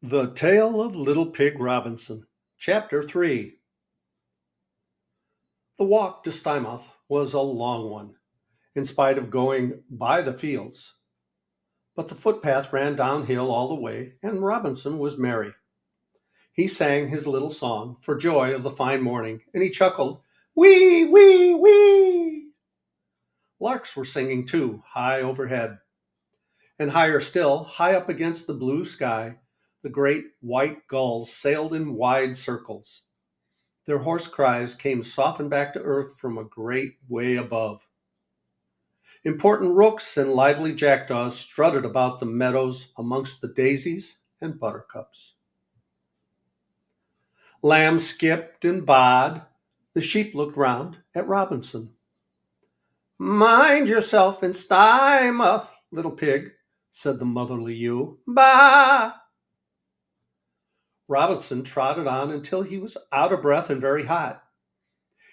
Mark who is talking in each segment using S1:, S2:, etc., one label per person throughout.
S1: The Tale of Little Pig Robinson, Chapter 3. The walk to Stymouth was a long one, in spite of going by the fields. But the footpath ran downhill all the way, and Robinson was merry. He sang his little song for joy of the fine morning, and he chuckled, "Wee, wee, wee!" Larks were singing too, high overhead. And higher still, high up against the blue sky, the great white gulls sailed in wide circles. Their hoarse cries came softened back to earth from a great way above. Important rooks and lively jackdaws strutted about the meadows amongst the daisies and buttercups. Lambs skipped and baaed. The sheep looked round at Robinson. "Mind yourself in Stymouth, little pig," said the motherly ewe. "Baa!" Robinson trotted on until he was out of breath and very hot.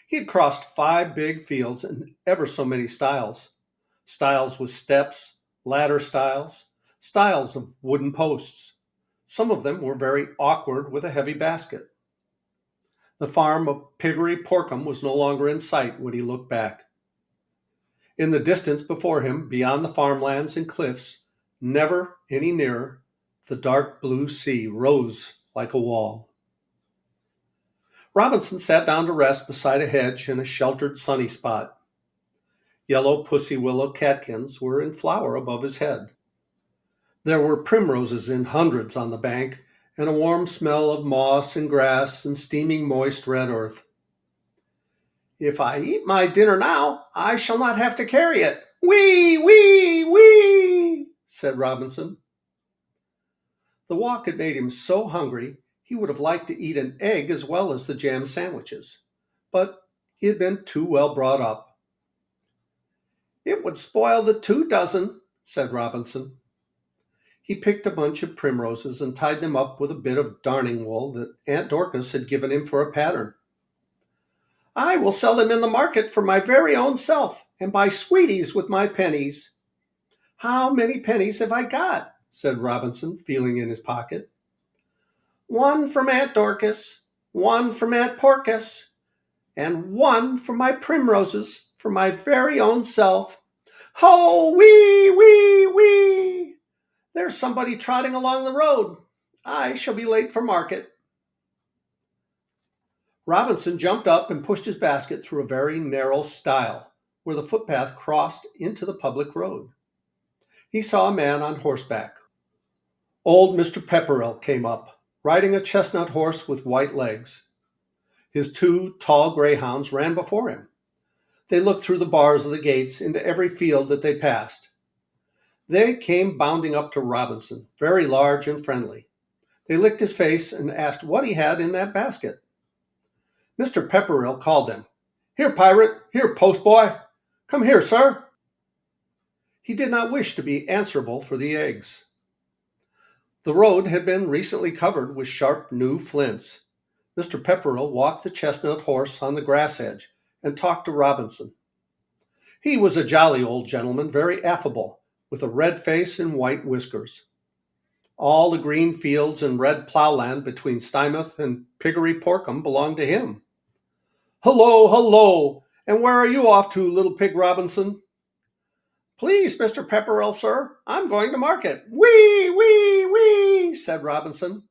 S1: He had crossed 5 big fields and ever so many stiles. Stiles with steps, ladder stiles, stiles of wooden posts. Some of them were very awkward with a heavy basket. The farm of Piggery Porkham was no longer in sight when he looked back. In the distance before him, beyond the farmlands and cliffs, never any nearer, the dark blue sea rose like a wall. Robinson sat down to rest beside a hedge in a sheltered sunny spot. Yellow pussy willow catkins were in flower above his head. There were primroses in hundreds on the bank, and a warm smell of moss and grass and steaming moist red earth. "If I eat my dinner now, I shall not have to carry it. Wee, wee, wee," said Robinson. The walk had made him so hungry he would have liked to eat an egg as well as the jam sandwiches, but he had been too well brought up. "It would spoil the 2 dozen," said Robinson. He picked a bunch of primroses and tied them up with a bit of darning wool that Aunt Dorcas had given him for a pattern. "I will sell them in the market for my very own self, and buy sweeties with my pennies." "How many pennies have I got?" said Robinson, feeling in his pocket. "One from Aunt Dorcas, one from Aunt Porcus, and one for my primroses for my very own self. Ho, wee, wee, wee! There's somebody trotting along the road. I shall be late for market." Robinson jumped up and pushed his basket through a very narrow stile, where the footpath crossed into the public road. He saw a man on horseback. Old Mr. Pepperell came up, riding a chestnut horse with white legs. His 2 tall greyhounds ran before him. They looked through the bars of the gates into every field that they passed. They came bounding up to Robinson, very large and friendly. They licked his face and asked what he had in that basket. Mr. Pepperell called them. "Here, pirate! Here, postboy! Come here, sir!" He did not wish to be answerable for the eggs. The road had been recently covered with sharp new flints. Mr. Pepperell walked the chestnut horse on the grass edge and talked to Robinson. He was a jolly old gentleman, very affable, with a red face and white whiskers. All the green fields and red ploughland between Stymouth and Piggery Porkham belonged to him. "Hullo, hullo! And where are you off to, little pig Robinson?" "Please, Mr. Pepperell, sir, I'm going to market." "Wee, wee, wee," said Robinson.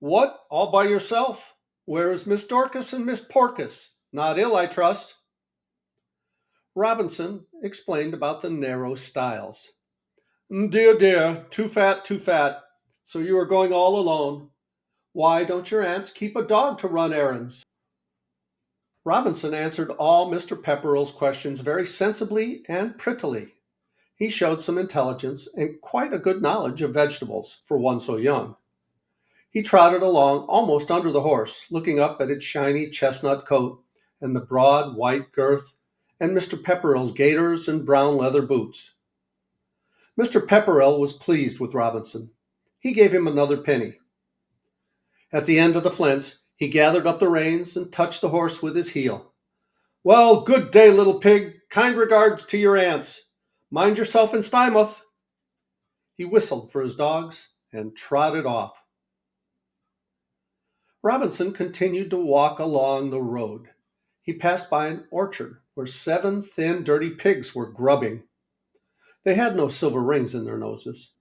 S1: "What, all by yourself? Where is Miss Dorcas and Miss Porcus? Not ill, I trust?" Robinson explained about the narrow stiles. "Dear, dear, too fat, too fat. So you are going all alone. Why don't your aunts keep a dog to run errands?" Robinson answered all Mr. Pepperell's questions very sensibly and prettily. He showed some intelligence and quite a good knowledge of vegetables for one so young. He trotted along almost under the horse, looking up at its shiny chestnut coat and the broad white girth and Mr. Pepperell's gaiters and brown leather boots. Mr. Pepperell was pleased with Robinson. He gave him another penny. At the end of the flints, he gathered up the reins and touched the horse with his heel. "Well, good day, little pig. Kind regards to your aunts. Mind yourself in Stymouth." He whistled for his dogs and trotted off. Robinson continued to walk along the road. He passed by an orchard where 7 thin, dirty pigs were grubbing. They had no silver rings in their noses.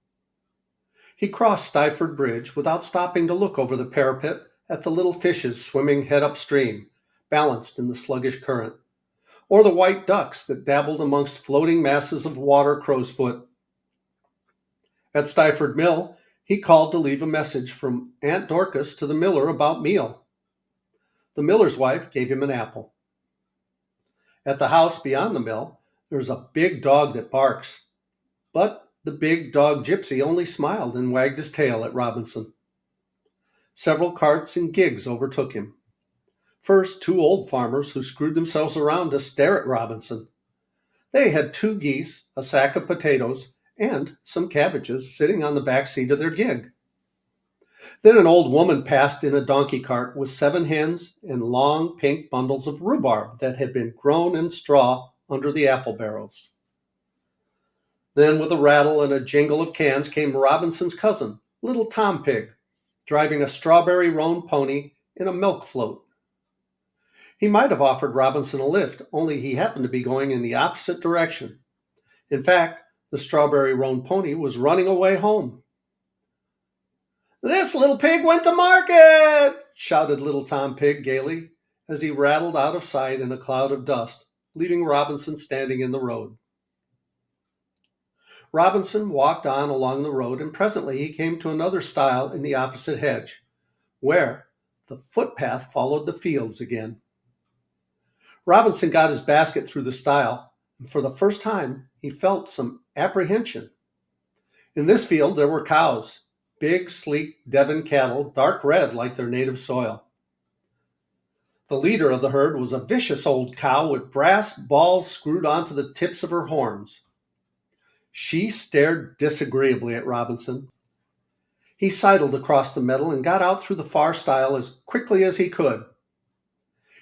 S1: He crossed Stiford Bridge without stopping to look over the parapet at the little fishes swimming head upstream, balanced in the sluggish current, or the white ducks that dabbled amongst floating masses of water crow's foot. At Stiford Mill, he called to leave a message from Aunt Dorcas to the miller about meal. The miller's wife gave him an apple. At the house beyond the mill, there's a big dog that barks. But the big dog Gypsy only smiled and wagged his tail at Robinson. Several carts and gigs overtook him. First, 2 old farmers who screwed themselves around to stare at Robinson. They had 2 geese, a sack of potatoes, and some cabbages sitting on the back seat of their gig. Then an old woman passed in a donkey cart with 7 hens and long pink bundles of rhubarb that had been grown in straw under the apple barrels. Then with a rattle and a jingle of cans came Robinson's cousin, little Tom Pig, driving a strawberry roan pony in a milk float. He might have offered Robinson a lift, only he happened to be going in the opposite direction. In fact, the strawberry roan pony was running away home. "This little pig went to market!" shouted little Tom Pig gaily as he rattled out of sight in a cloud of dust, leaving Robinson standing in the road. Robinson walked on along the road, and presently he came to another stile in the opposite hedge, where the footpath followed the fields again. Robinson got his basket through the stile, and for the first time he felt some apprehension. In this field there were cows, big, sleek Devon cattle, dark red like their native soil. The leader of the herd was a vicious old cow with brass balls screwed onto the tips of her horns. She stared disagreeably at Robinson. He sidled across the meadow and got out through the far stile as quickly as he could.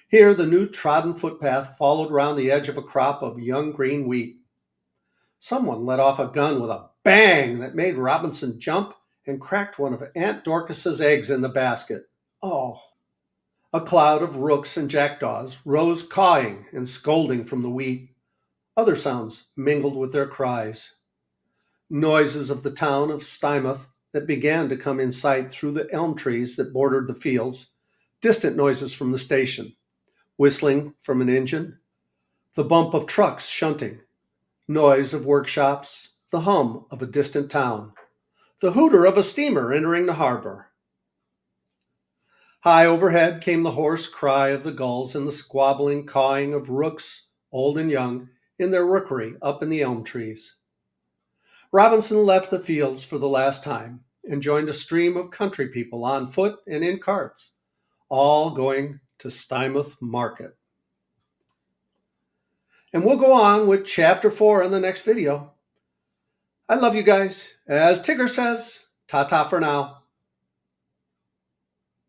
S1: Here the new trodden footpath followed round the edge of a crop of young green wheat. Someone let off a gun with a bang that made Robinson jump and cracked one of Aunt Dorcas's eggs in the basket. Oh! A cloud of rooks and jackdaws rose cawing and scolding from the wheat. Other sounds mingled with their cries. Noises of the town of Stymouth that began to come in sight through the elm trees that bordered the fields, distant noises from the station, whistling from an engine, the bump of trucks shunting, noise of workshops, the hum of a distant town, the hooter of a steamer entering the harbor. High overhead came the hoarse cry of the gulls and the squabbling cawing of rooks, old and young, in their rookery up in the elm trees. Robinson left the fields for the last time and joined a stream of country people on foot and in carts, all going to Stymouth Market. And we'll go on with chapter 4 in the next video. I love you guys. As Tigger says, ta-ta for now.